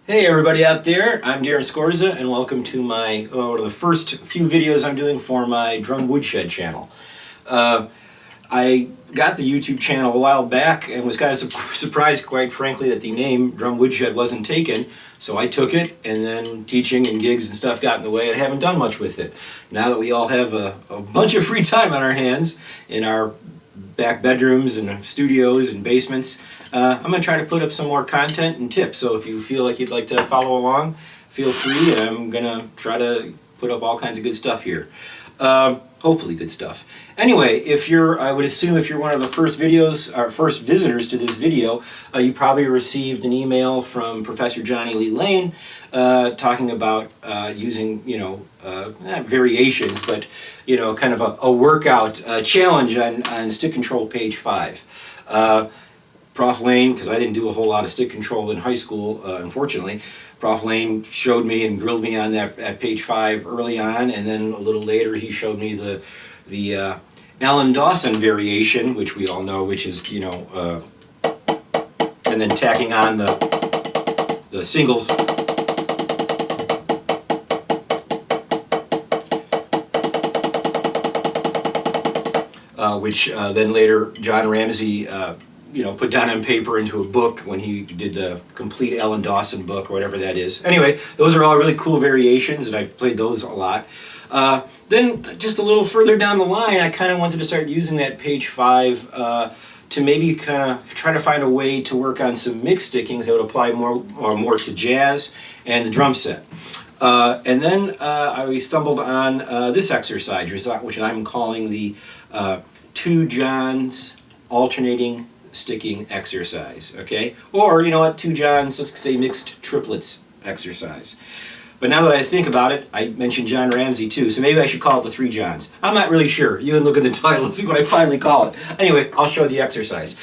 Hey everybody out there, I'm Darren Scorza and welcome to my, the first few videos I'm doing for my drum woodshed channel. I got the YouTube channel a while back and was kind of surprised, quite frankly, that the name Drum Woodshed wasn't taken. So I took it, and then teaching and gigs and stuff got in the way and I haven't done much with it. Now that we all have a bunch of free time on our hands in our back bedrooms and studios and basements, I'm going to try to put up some more content and tips. So if you feel like you'd like to follow along, feel free. I'm going to try to put up all kinds of good stuff here. Hopefully good stuff. Anyway, I would assume if you're one of the first visitors to this video, you probably received an email from Professor Johnny Lee Lane talking about using, not variations, but, kind of a workout challenge on stick control page 5. Prof. Lane, because I didn't do a whole lot of stick control in high school, unfortunately, Prof. Lane showed me and grilled me on that at page 5 early on, and then a little later he showed me the Alan Dawson variation, which we all know, which is, and then tacking on the singles. Which then later John Ramsey put down on paper into a book when he did the complete Alan Dawson book or whatever that is. Anyway, those are all really cool variations, and I've played those a lot. Then just a little further down the line, I kind of wanted to start using that page 5 to maybe kind of try to find a way to work on some mixed stickings that would apply more to jazz and the drum set. And then I stumbled on this exercise, which I'm calling the 2 Johns alternating sticking exercise, okay? Or, 2 Johns, let's say mixed triplets exercise. But now that I think about it, I mentioned John Ramsey too, so maybe I should call it the 3 Johns. I'm not really sure. You can look at the title and see what I finally call it. Anyway, I'll show the exercise.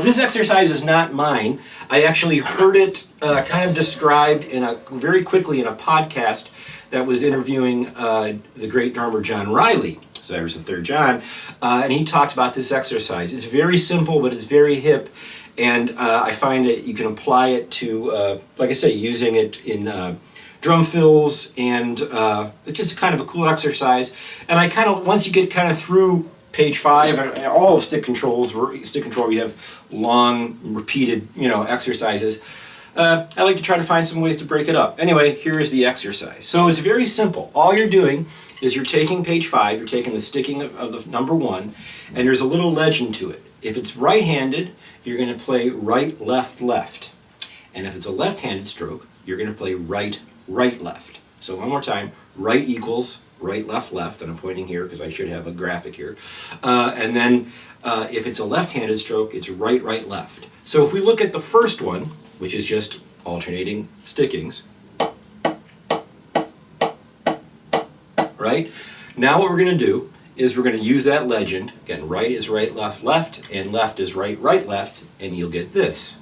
This exercise is not mine. I actually heard it kind of described very quickly in a podcast that was interviewing the great drummer John Riley. So there's the 3rd John, and he talked about this exercise. It's very simple, but it's very hip, and I find that you can apply it to, like I say, using it in drum fills, and it's just kind of a cool exercise. And once you get kind of through page 5, all of stick control, we have long, repeated, exercises. I like to try to find some ways to break it up. Anyway, here's the exercise. So it's very simple. All you're doing is you're taking page 5, you're taking the sticking of the number 1, and there's a little legend to it. If it's right-handed, you're going to play right, left, left. And if it's a left-handed stroke, you're going to play right, right, left. So one more time, right equals right, left, left, and I'm pointing here because I should have a graphic here. And then if it's a left-handed stroke, it's right, right, left. So if we look at the first one, which is just alternating stickings, right? Now what we're going to do is we're going to use that legend. Again, right is right, left, left, and left is right, right, left, and you'll get this.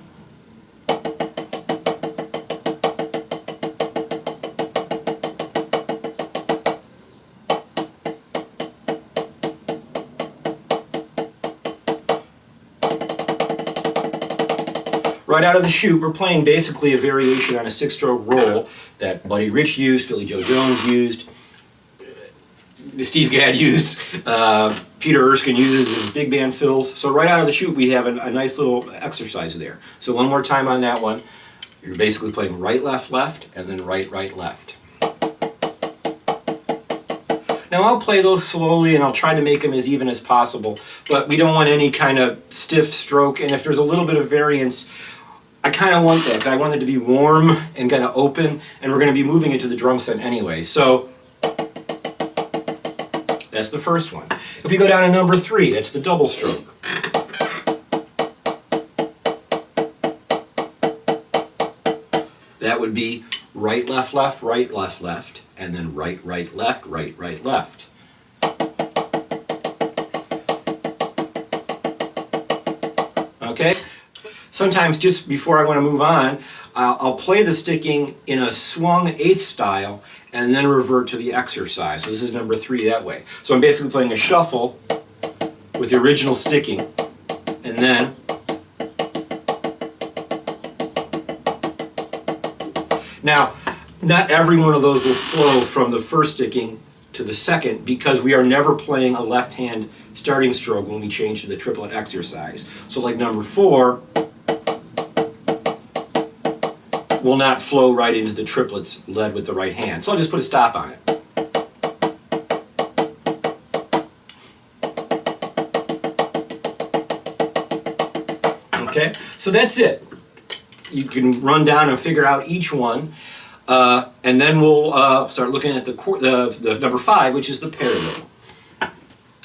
Right out of the chute, we're playing basically a variation on a 6-stroke roll that Buddy Rich used, Philly Joe Jones used, Steve Gadd used, Peter Erskine uses his big band fills. So right out of the chute, we have a nice little exercise there. So one more time on that one. You're basically playing right, left, left, and then right, right, left. Now I'll play those slowly and I'll try to make them as even as possible, but we don't want any kind of stiff stroke, and if there's a little bit of variance, I kind of want that. I want it to be warm and kind of open, and we're going to be moving it to the drum set anyway. So that's the first one. If we go down to number 3, that's the double stroke. That would be right, left, left, right, left, left, and then right, right, left, right, right, left. Okay? Sometimes just before I want to move on, I'll play the sticking in a swung 8th style and then revert to the exercise. So this is number 3 that way. So I'm basically playing a shuffle with the original sticking, and then Now, not every one of those will flow from the first sticking to the second because we are never playing a left hand starting stroke when we change to the triplet exercise. So like number 4 will not flow right into the triplets led with the right hand. So I'll just put a stop on it. Okay, so that's it. You can run down and figure out each one, and then we'll start looking at the number 5, which is the paradiddle.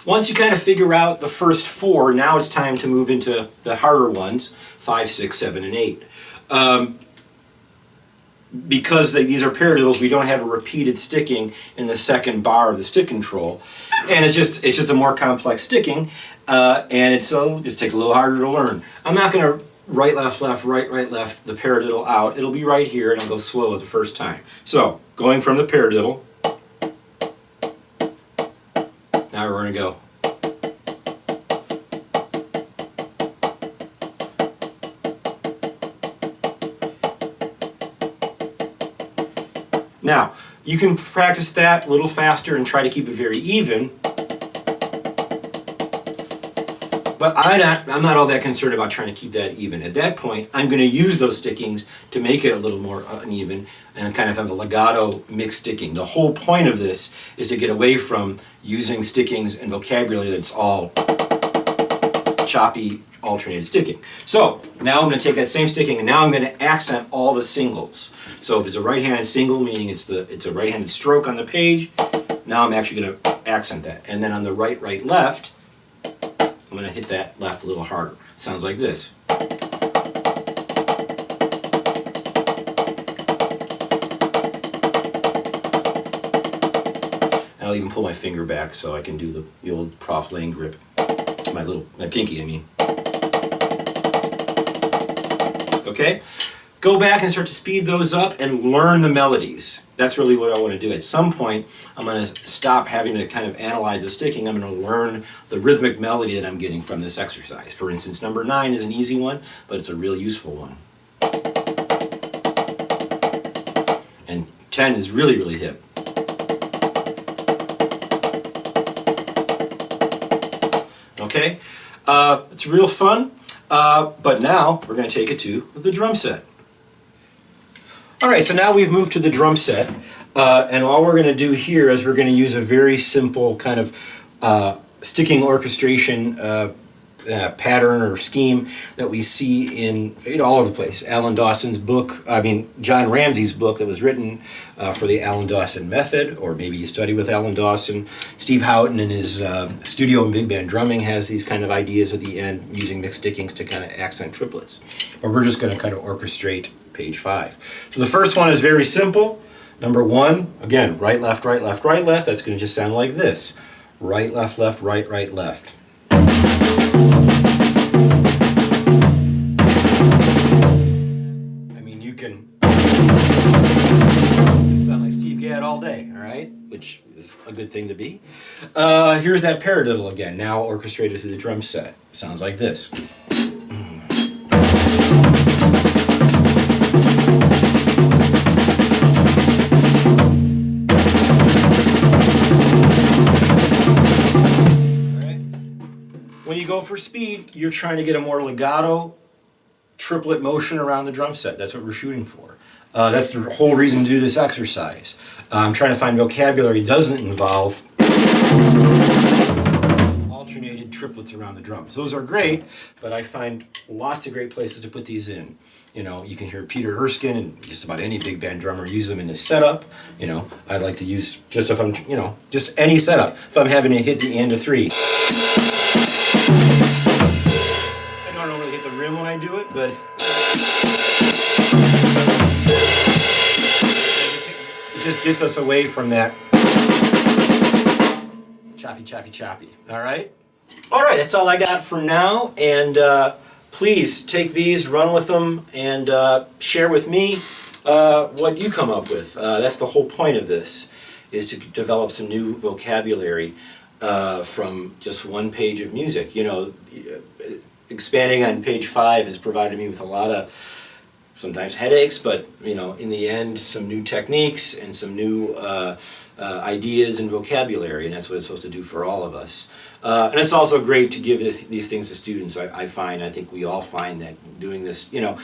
Once you kind of figure out the first 4, now it's time to move into the harder ones, 5, 6, 7, and 8. Because these are paradiddles, we don't have a repeated sticking in the second bar of the stick control, and it's just a more complex sticking, and it just takes a little harder to learn. I'm not going to right, left, left, right, right, left the paradiddle out. It'll be right here, and I'll go slow the first time. So, going from the paradiddle, now we're going to go. Now, you can practice that a little faster and try to keep it very even, but I'm not all that concerned about trying to keep that even. At that point, I'm going to use those stickings to make it a little more uneven and kind of have a legato mixed sticking. The whole point of this is to get away from using stickings and vocabulary that's all choppy, alternated sticking. So now I'm going to take that same sticking and now I'm going to accent all the singles. So if it's a right-handed single, meaning it's a right-handed stroke on the page, now I'm actually going to accent that. And then on the right, right, left, I'm going to hit that left a little harder. Sounds like this. And I'll even pull my finger back so I can do the old Prof Lane grip. My pinky, I mean. Okay? Go back and start to speed those up and learn the melodies. That's really what I want to do. At some point, I'm going to stop having to kind of analyze the sticking. I'm going to learn the rhythmic melody that I'm getting from this exercise. For instance, number 9 is an easy one, but it's a real useful one. And 10 is really, really hip. Okay? It's real fun, but now we're going to take it to the drum set. Alright, so now we've moved to the drum set, and all we're going to do here is we're going to use a very simple kind of sticking orchestration pattern or scheme that we see in all over the place. Alan Dawson's book, John Ramsey's book that was written for the Alan Dawson method, or maybe you study with Alan Dawson. Steve Houghton in his studio and big band drumming has these kind of ideas at the end using mixed stickings to kind of accent triplets. But we're just going to kind of orchestrate page 5. So the first one is very simple. Number 1, again, right, left, right, left, right, left. That's going to just sound like this. Right, left, left, right, right, left. I mean, you can sound like Steve Gadd all day, all right? Which is a good thing to be. Here's that paradiddle again, now orchestrated through the drum set. Sounds like this. When you go for speed, you're trying to get a more legato triplet motion around the drum set. That's what we're shooting for. That's the whole reason to do this exercise. I'm trying to find vocabulary that doesn't involve alternated triplets around the drums. Those are great, but I find lots of great places to put these in. You can hear Peter Erskine and just about any big band drummer use them in the setup. I like to use, just if I'm, just any setup. If I'm having to hit the end of 3. I don't normally hit the rim when I do it, but it just gets us away from that choppy, choppy, choppy. All right? All right, that's all I got for now, and please take these, run with them, and share with me what you come up with. That's the whole point of this, is to develop some new vocabulary from just one page of music. Expanding on page 5 has provided me with a lot of sometimes headaches, but you know, in the end, some new techniques and some new ideas and vocabulary, and that's what it's supposed to do for all of us. And it's also great to give these things to students. I think we all find that doing this, you know,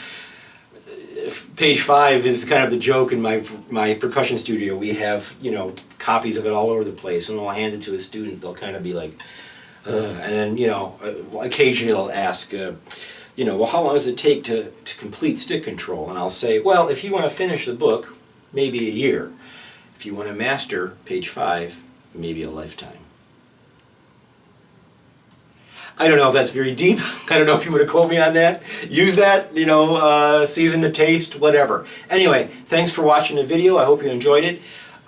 page 5 is kind of the joke in my percussion studio. We have, you know, copies of it all over the place, and when I'll hand it to a student, they'll kind of be like, and then, you know, occasionally they'll ask, you know, well, how long does it take to complete stick control? And I'll say, well, if you want to finish the book, maybe a year. If you want to master page 5, maybe a lifetime. I don't know if that's very deep. I don't know if you would have quoted me on that. Use that, you know, season to taste, whatever. Anyway, thanks for watching the video. I hope you enjoyed it.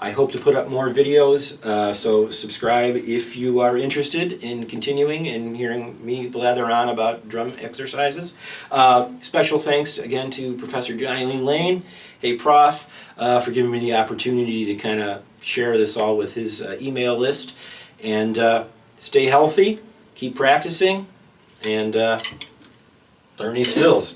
I hope to put up more videos, so subscribe if you are interested in continuing and hearing me blather on about drum exercises. Special thanks again to Professor Johnny Lee Lane, hey Prof, for giving me the opportunity to kind of share this all with his email list. And stay healthy, keep practicing, and learn these skills.